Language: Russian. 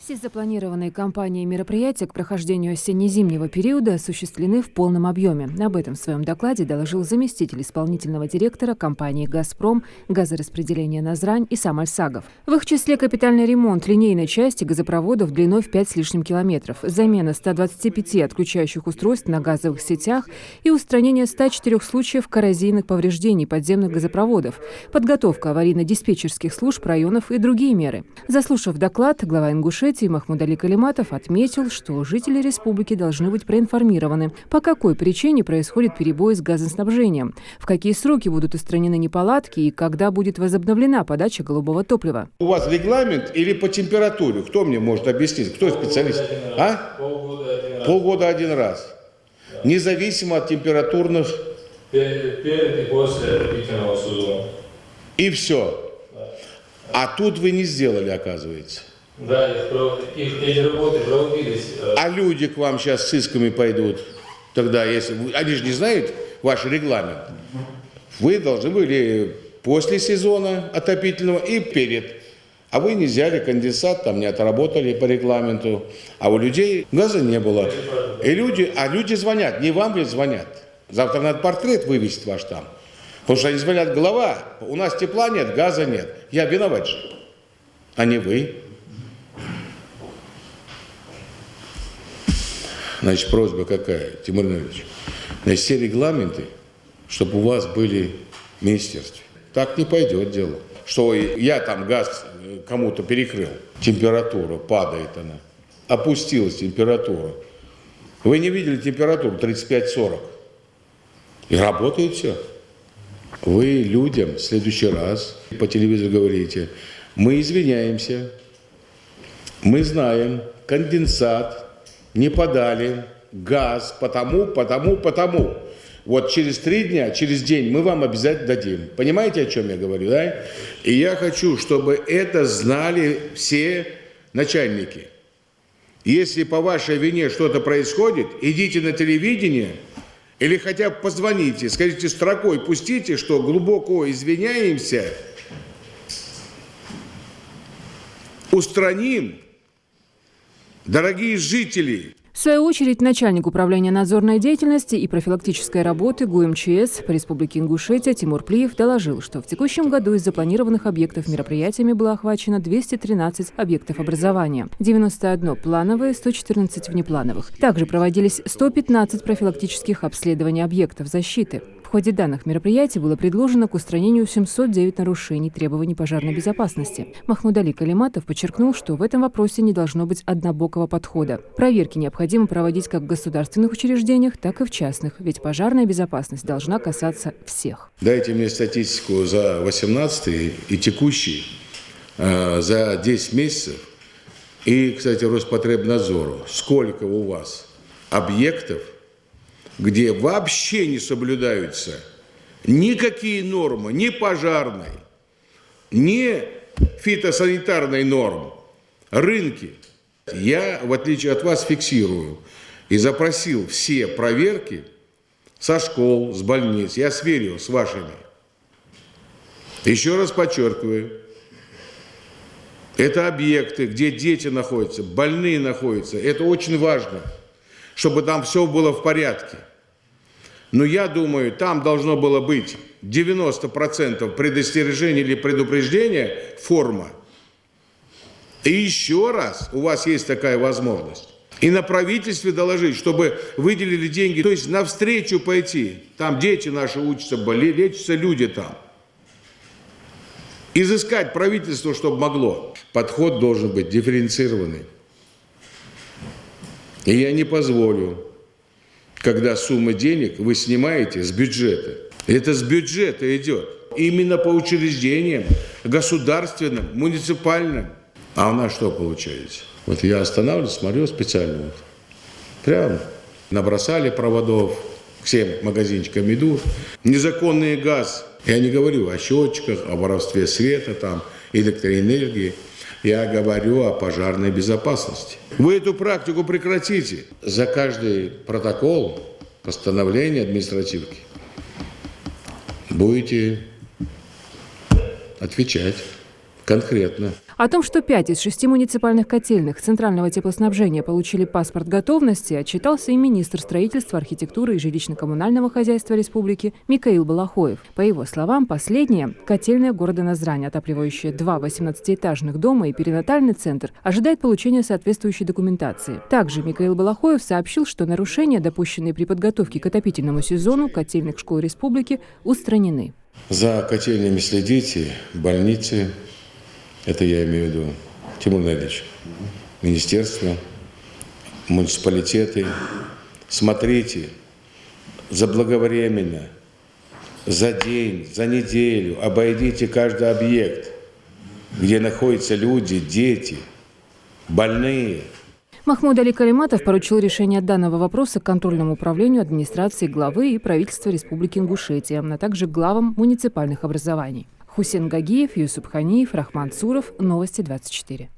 Все запланированные кампании и мероприятия к прохождению осенне-зимнего периода осуществлены в полном объеме. Об этом в своем докладе доложил заместитель исполнительного директора компании «Газпром», газораспределения «Назрань» Исам Альсагов. В их числе капитальный ремонт линейной части газопроводов длиной в 5 с лишним километров, замена 125 отключающих устройств на газовых сетях и устранение 104 случаев коррозийных повреждений подземных газопроводов, подготовка аварийно-диспетчерских служб районов и другие меры. Заслушав доклад, глава Ингушетии Махмудали Калиматов отметил, что жители республики должны быть проинформированы, по какой причине происходит перебой с газоснабжением, в какие сроки будут устранены неполадки и когда будет возобновлена подача голубого топлива. У вас регламент или по температуре? Кто мне может объяснить? Кто специалист? Полгода один раз. Независимо от температурных... Перед и после отопительного сезона. И все. А тут вы не сделали, оказывается. Да, эти работы проводились. А люди к вам сейчас с исками пойдут. Тогда, если они же не знают ваш регламент. Вы должны были после сезона отопительного и перед. А вы не взяли конденсат, там не отработали по регламенту. А у людей газа не было. И люди звонят, не вам ли звонят? Завтра надо портрет вывесить ваш там. Потому что они звонят: голова, у нас тепла нет, газа нет. Я виноват же, а не вы. Значит, просьба какая, Тимур Ильич? Значит, все регламенты, чтобы у вас были в министерстве. Так не пойдет дело. Что я там газ кому-то перекрыл, температура падает она, опустилась температура. Вы не видели температуру 35-40? И работает все. Вы людям в следующий раз по телевизору говорите: мы извиняемся, мы знаем, конденсат не подали, газ, потому. Вот через 3 дня, через день мы вам обязательно дадим. Понимаете, о чем я говорю, да? И я хочу, чтобы это знали все начальники. Если по вашей вине что-то происходит, идите на телевидение или хотя бы позвоните, скажите строкой, пустите, что глубоко извиняемся, устраним. Дорогие жители! В свою очередь, начальник управления надзорной деятельности и профилактической работы ГУМЧС по Республике Ингушетия Тимур Плиев доложил, что в текущем году из запланированных объектов мероприятиями было охвачено 213 объектов образования, 91 плановые, 114 внеплановых. Также проводились 115 профилактических обследований объектов защиты. В ходе данных мероприятий было предложено к устранению 709 нарушений требований пожарной безопасности. Махмудали Калиматов подчеркнул, что в этом вопросе не должно быть однобокого подхода. Проверки необходимо проводить как в государственных учреждениях, так и в частных, ведь пожарная безопасность должна касаться всех. Дайте мне статистику за 18 и текущий, за 10 месяцев. И, кстати, Роспотребнадзору. Сколько у вас объектов, где вообще не соблюдаются никакие нормы, ни пожарной, ни фитосанитарной норм, рынки. Я, в отличие от вас, фиксирую и запросил все проверки со школ, с больниц. Я сверил с вашими. Еще раз подчеркиваю, это объекты, где дети находятся, больные находятся. Это очень важно, чтобы там все было в порядке. Но я думаю, там должно было быть 90% предостережения или предупреждения, форма. И еще раз, у вас есть такая возможность. И на правительстве доложить, чтобы выделили деньги, то есть навстречу пойти. Там дети наши учатся, лечатся люди там. Изыскать правительство, чтобы могло. Подход должен быть дифференцированный. И я не позволю, когда сумма денег вы снимаете с бюджета. Это с бюджета идет. Именно по учреждениям, государственным, муниципальным. А у нас что получается? Вот я останавливаюсь, смотрю специально. Вот. Прямо набросали проводов, к всем магазинчикам идут. Незаконный газ. Я не говорю о счетчиках, о воровстве света, там, электроэнергии. Я говорю о пожарной безопасности. Вы эту практику прекратите. За каждый протокол, постановление административки будете отвечать. Конкретно. О том, что 5 из 6 муниципальных котельных центрального теплоснабжения получили паспорт готовности, отчитался и министр строительства, архитектуры и жилищно-коммунального хозяйства республики Микаил Балахоев. По его словам, последняя – котельная города Назрань, отапливающая 2 18-этажных дома и перинатальный центр, ожидает получения соответствующей документации. Также Микаил Балахоев сообщил, что нарушения, допущенные при подготовке к отопительному сезону котельных школ республики, устранены. За котельнями следите, больницы. Это я имею в виду Тимур Наилевич, министерство, муниципалитеты. Смотрите заблаговременно, за день, за неделю обойдите каждый объект, где находятся люди, дети, больные. Махмуд Али Калиматов поручил решение данного вопроса контрольному управлению администрации главы и правительства Республики Ингушетия, а также главам муниципальных образований. Хусен Гагиев, Юсуп Ханиев, Рахман Цуров. Новости 24.